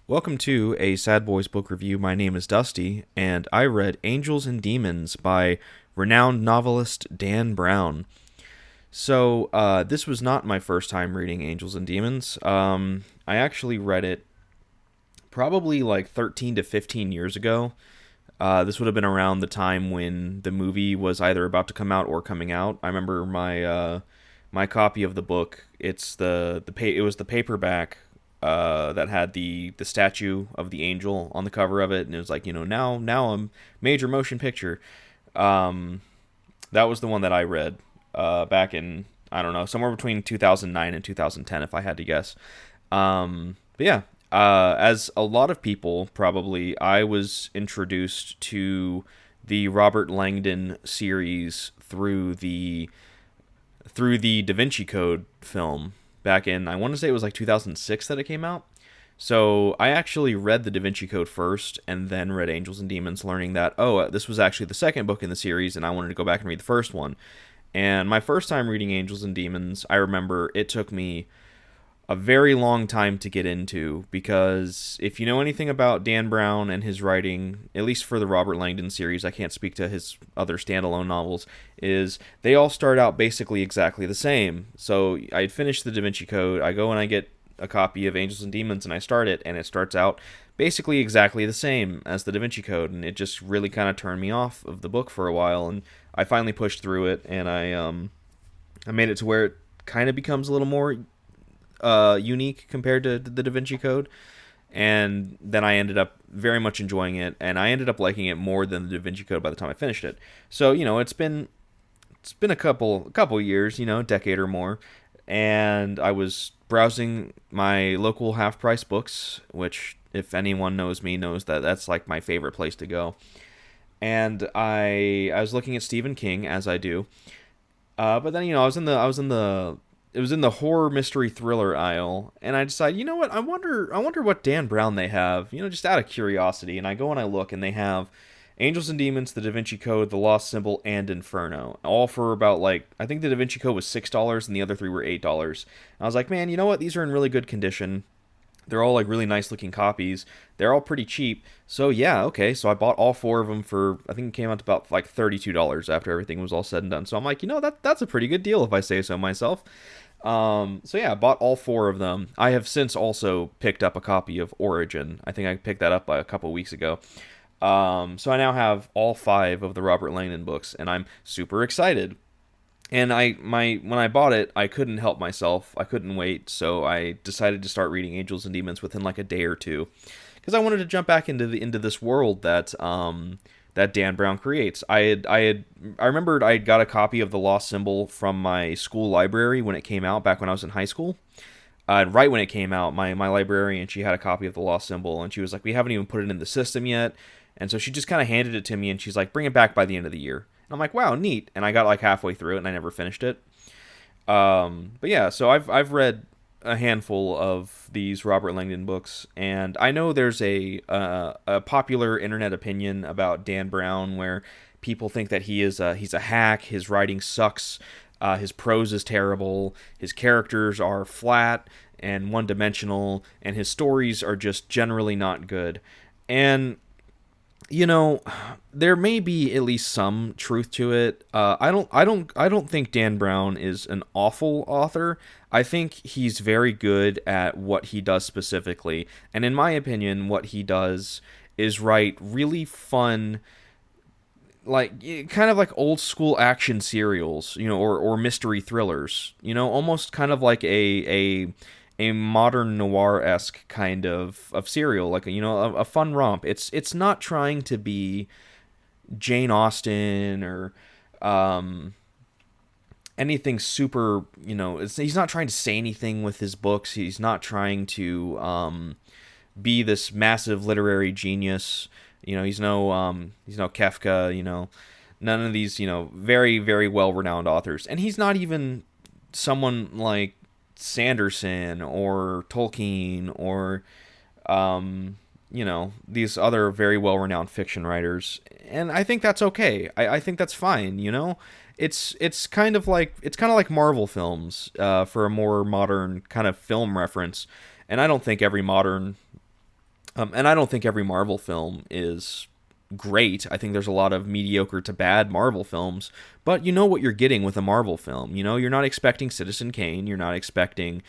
Welcome to a Sad Boys book review. My name is Dusty, and I read Angels and Demons by renowned novelist Dan Brown. This was not my first time reading Angels and Demons. I actually read it probably like 13 to 15 years ago. This would have been around the time when the movie was either about to come out or coming out. I remember my copy of the book. It was the paperback that had the statue of the angel on the cover of it, and it was like, now a major motion picture. Um, that was the one that I read back in, I don't know, somewhere between 2009 and 2010, if I had to guess. But yeah, as a lot of people probably, I was introduced to the Robert Langdon series through the Da Vinci Code film back in, I want to say it was like 2006 that it came out. So I actually read the Da Vinci Code first and then read Angels and Demons, learning that, this was actually the second book in the series, and I wanted to go back and read the first one. And my first time reading Angels and Demons, I remember it took me a very long time to get into, because if you know anything about Dan Brown and his writing, at least for the Robert Langdon series, I can't speak to his other standalone novels, is they all start out basically exactly the same. So I finished the Da Vinci Code, I go and I get a copy of Angels and Demons, and I start it, and it starts out basically exactly the same as the Da Vinci Code, and it just really kind of turned me off of the book for a while, and I finally pushed through it, and I made it to where it kind of becomes a little more unique compared to the Da Vinci Code, and then I ended up very much enjoying it, and I ended up liking it more than the Da Vinci Code by the time I finished it. So it's been a couple years, a decade or more, and I was browsing my local half price books, which if anyone knows me knows that that's like my favorite place to go. And I was looking at Stephen King, as I do, but then it was in the horror mystery thriller aisle, and I decided, you know what, I wonder what Dan Brown they have, just out of curiosity. And I go and I look, and they have Angels and Demons, The Da Vinci Code, The Lost Symbol, and Inferno, all for about, like, I think the Da Vinci Code was $6 and the other three were $8. And I was like, man, you know what, these are in really good condition. They're all like really nice looking copies. They're all pretty cheap. So yeah, okay. So I bought all four of them for, I think it came out to about like $32 after everything was all said and done. So I'm like, that's a pretty good deal if I say so myself. So yeah, I bought all four of them. I have since also picked up a copy of Origin. I think I picked that up a couple weeks ago. So I now have all five of the Robert Langdon books, and I'm super excited. And when I bought it, I couldn't help myself. I couldn't wait, so I decided to start reading Angels and Demons within like a day or two, because I wanted to jump back into this world that Dan Brown creates. I remembered I had got a copy of The Lost Symbol from my school library when it came out back when I was in high school. Right when it came out, my librarian, she had a copy of The Lost Symbol, and she was like, we haven't even put it in the system yet. And so she just kind of handed it to me, and she's like, bring it back by the end of the year. And I'm like, wow, neat. And I got like halfway through it, and I never finished it. But yeah, so I've read a handful of these Robert Langdon books, and I know there's a popular internet opinion about Dan Brown where people think that he's a hack, his writing sucks, his prose is terrible, his characters are flat and one dimensional, and his stories are just generally not good. And you know, there may be at least some truth to it. I don't think Dan Brown is an awful author. I think he's very good at what he does specifically, and in my opinion, what he does is write really fun, like kind of like old school action serials, or mystery thrillers, almost kind of like a modern noir esque kind of serial, like a fun romp. It's not trying to be Jane Austen or anything super. He's not trying to say anything with his books. He's not trying to be this massive literary genius. He's no Kafka. None of these very very well renowned authors, and he's not even someone like Sanderson or Tolkien or these other very well renowned fiction writers. And I think that's okay. I think that's fine. It's kind of like Marvel films, for a more modern kind of film reference. And I don't think every modern And I don't think every Marvel film is great. I think there's a lot of mediocre to bad Marvel films, but you know what you're getting with a Marvel film. You know, you're not expecting Citizen Kane. You're not expecting,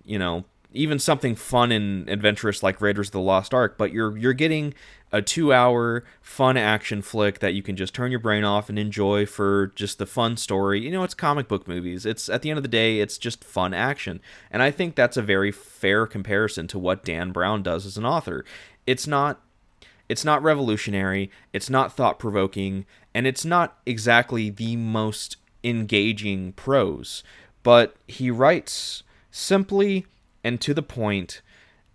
you know, even something fun and adventurous like Raiders of the Lost Ark, but you're getting a 2 hour fun action flick that you can just turn your brain off and enjoy for just the fun story. You know, it's comic book movies. It's at the end of the day, it's just fun action. And I think that's a very fair comparison to what Dan Brown does as an author. It's not it's not revolutionary, it's not thought provoking, and it's not exactly the most engaging prose, but he writes simply and to the point,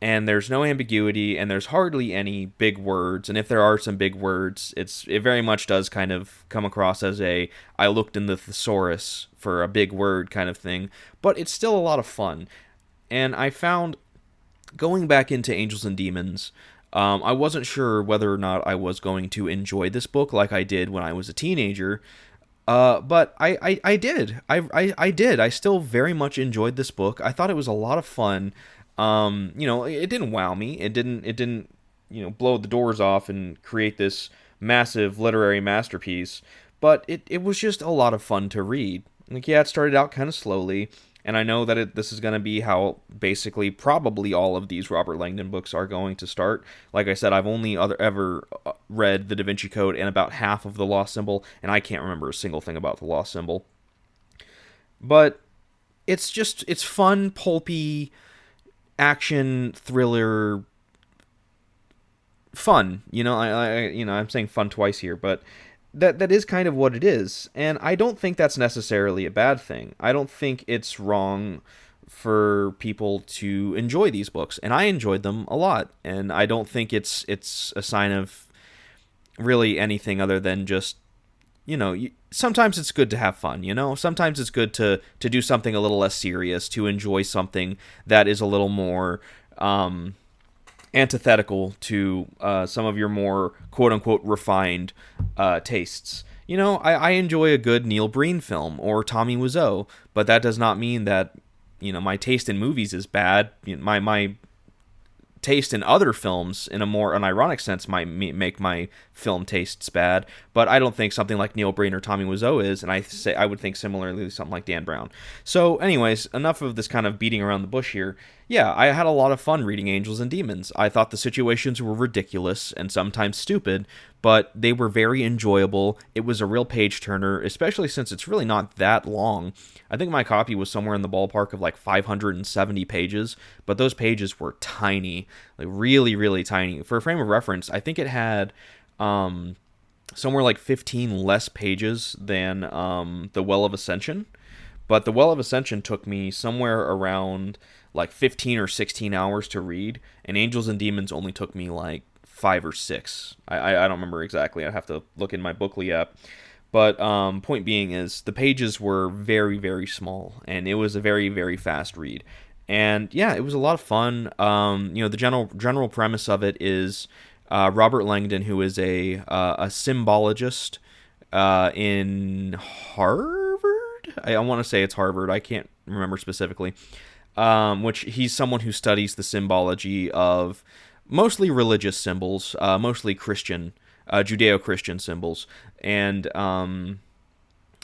and there's no ambiguity, and there's hardly any big words. And if there are some big words, it very much does kind of come across as a I looked in the thesaurus for a big word kind of thing, but it's still a lot of fun. And I found going back into Angels and Demons, I wasn't sure whether or not I was going to enjoy this book like I did when I was a teenager. But I did. I did. I still very much enjoyed this book. I thought it was a lot of fun. You know, it didn't wow me. It didn't, you know, blow the doors off and create this massive literary masterpiece. But it was just a lot of fun to read. Like, yeah, it started out kind of slowly, and I know that this is going to be how basically probably all of these Robert Langdon books are going to start. Like I said, I've only ever read The Da Vinci Code and about half of The Lost Symbol, and I can't remember a single thing about The Lost Symbol. But it's fun, pulpy, action, thriller, fun. You know, I'm saying fun twice here, but that is kind of what it is, and I don't think that's necessarily a bad thing. I don't think it's wrong for people to enjoy these books, and I enjoyed them a lot, and I don't think it's a sign of really anything other than just, you know, sometimes it's good to have fun, you know? Sometimes it's good to do something a little less serious, to enjoy something that is a little more antithetical to some of your more quote-unquote refined tastes. You know, I enjoy a good Neil Breen film or Tommy Wiseau, but that does not mean that, you know, my taste in movies is bad. My taste in other films, in a more unironic sense, might make my film tastes bad, but I don't think something like Neil Breen or Tommy Wiseau is, and I would think similarly something like Dan Brown. So anyways, enough of this kind of beating around the bush here. Yeah, I had a lot of fun reading Angels and Demons. I thought the situations were ridiculous and sometimes stupid, but they were very enjoyable. It was a real page turner, especially since it's really not that long. I think my copy was somewhere in the ballpark of like 570 pages, but those pages were tiny, like really, really tiny. For a frame of reference, I think it had somewhere like 15 less pages than The Well of Ascension, but The Well of Ascension took me somewhere around like 15 or 16 hours to read, and Angels and Demons only took me like 5 or 6. I don't remember exactly. I have to look in my Bookly app. But point being is the pages were very, very small, and it was a very, very fast read. And yeah, it was a lot of fun. You know, the general premise of it is Robert Langdon, who is a symbologist in Harvard. I want to say it's Harvard. I can't remember specifically. Which he's someone who studies the symbology of mostly religious symbols, mostly Christian, Judeo-Christian symbols, and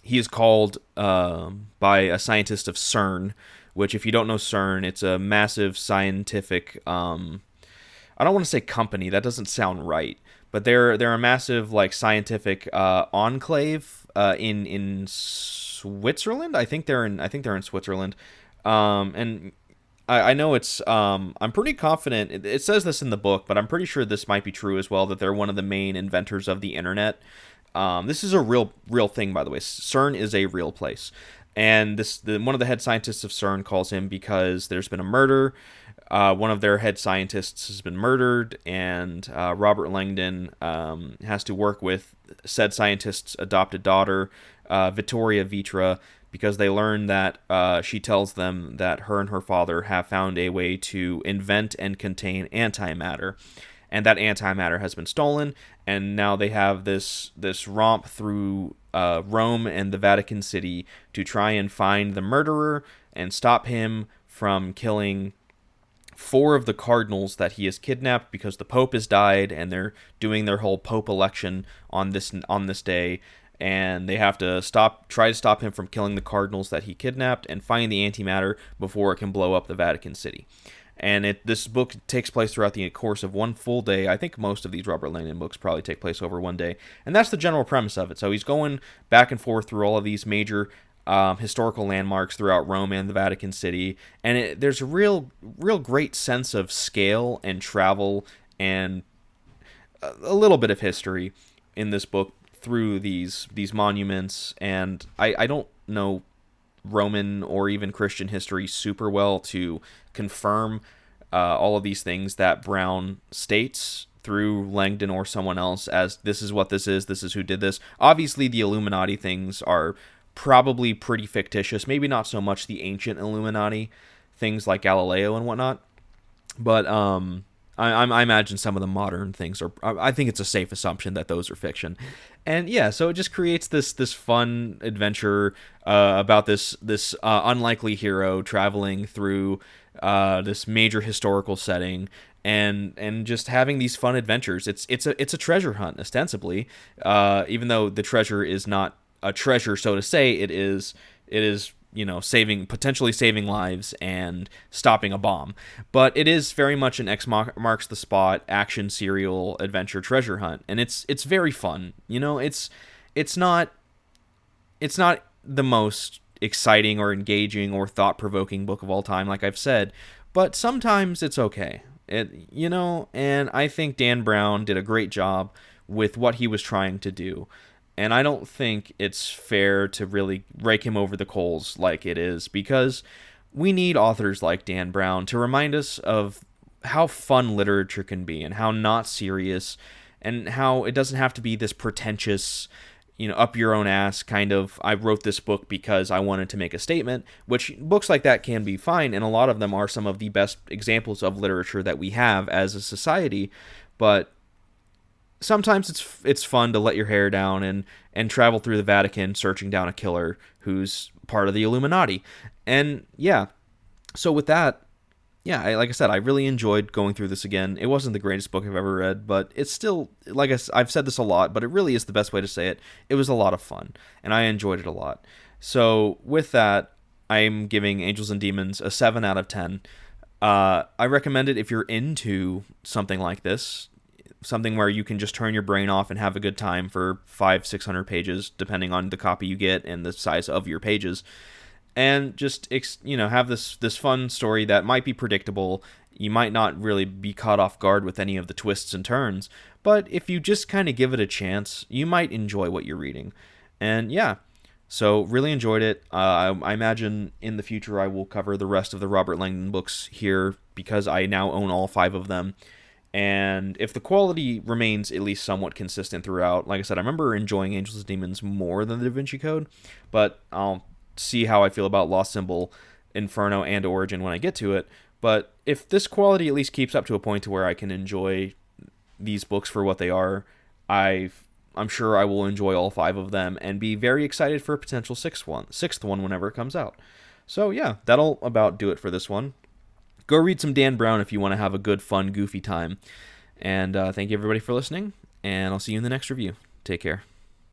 he is called by a scientist of CERN, which, if you don't know CERN, it's a massive scientific, I don't want to say company, that doesn't sound right, but they're a massive like scientific enclave in Switzerland. I think they're in Switzerland. And I know it's, I'm pretty confident, it says this in the book, but I'm pretty sure this might be true as well, that they're one of the main inventors of the internet. This is a real thing, by the way. CERN is a real place. And one of the head scientists of CERN calls him because there's been a murder. One of their head scientists has been murdered, and Robert Langdon has to work with said scientist's adopted daughter, Vittoria Vitra, because they learn that she tells them that her and her father have found a way to invent and contain antimatter, and that antimatter has been stolen, and now they have this romp through Rome and the Vatican City to try and find the murderer and stop him from killing four of the cardinals that he has kidnapped because the Pope has died, and they're doing their whole Pope election on this day, and they have to try to stop him from killing the cardinals that he kidnapped and find the antimatter before it can blow up the Vatican City. And this book takes place throughout the course of one full day. I think most of these Robert Langdon books probably take place over one day. And that's the general premise of it. So he's going back and forth through all of these major historical landmarks throughout Rome and the Vatican City. And there's a real great sense of scale and travel and a little bit of history in this book through these monuments. And I don't know Roman or even Christian history super well to confirm all of these things that Brown states through Langdon or someone else as this is what this is who did this. Obviously, the Illuminati things are probably pretty fictitious, maybe not so much the ancient Illuminati, things like Galileo and whatnot, but I imagine some of the modern things are. I think it's a safe assumption that those are fiction, and yeah, so it just creates this fun adventure about this unlikely hero traveling through this major historical setting, and just having these fun adventures. It's a treasure hunt ostensibly, even though the treasure is not a treasure, so to say. It is potentially saving lives and stopping a bomb. But it is very much an X marks the spot action serial adventure treasure hunt, and it's very fun. It's not the most exciting or engaging or thought-provoking book of all time, like I've said, but sometimes it's okay. And I think Dan Brown did a great job with what he was trying to do. And I don't think it's fair to really rake him over the coals like it is, because we need authors like Dan Brown to remind us of how fun literature can be and how not serious, and how it doesn't have to be this pretentious, up your own ass kind of, I wrote this book because I wanted to make a statement, which books like that can be fine, and a lot of them are some of the best examples of literature that we have as a society, but sometimes it's fun to let your hair down and travel through the Vatican searching down a killer who's part of the Illuminati. And yeah, so with that, yeah, like I said, I really enjoyed going through this again. It wasn't the greatest book I've ever read, but it's still, like I've said this a lot, but it really is the best way to say it. It was a lot of fun, and I enjoyed it a lot. So with that, I'm giving Angels and Demons a 7 out of 10. I recommend it if you're into something like this, something where you can just turn your brain off and have a good time for 500-600 pages, depending on the copy you get and the size of your pages, and just have this fun story that might be predictable. You might not really be caught off guard with any of the twists and turns, but if you just kind of give it a chance, you might enjoy what you're reading. And yeah, so really enjoyed it. I imagine in the future I will cover the rest of the Robert Langdon books here, because I now own all 5 of them. And if the quality remains at least somewhat consistent throughout, like I said, I remember enjoying Angels and Demons more than the Da Vinci Code, but I'll see how I feel about Lost Symbol, Inferno, and Origin when I get to it. But if this quality at least keeps up to a point to where I can enjoy these books for what they are, I'm sure I will enjoy all 5 of them and be very excited for a potential sixth one whenever it comes out. So yeah, that'll about do it for this one. Go read some Dan Brown if you want to have a good, fun, goofy time. And thank you everybody for listening, and I'll see you in the next review. Take care.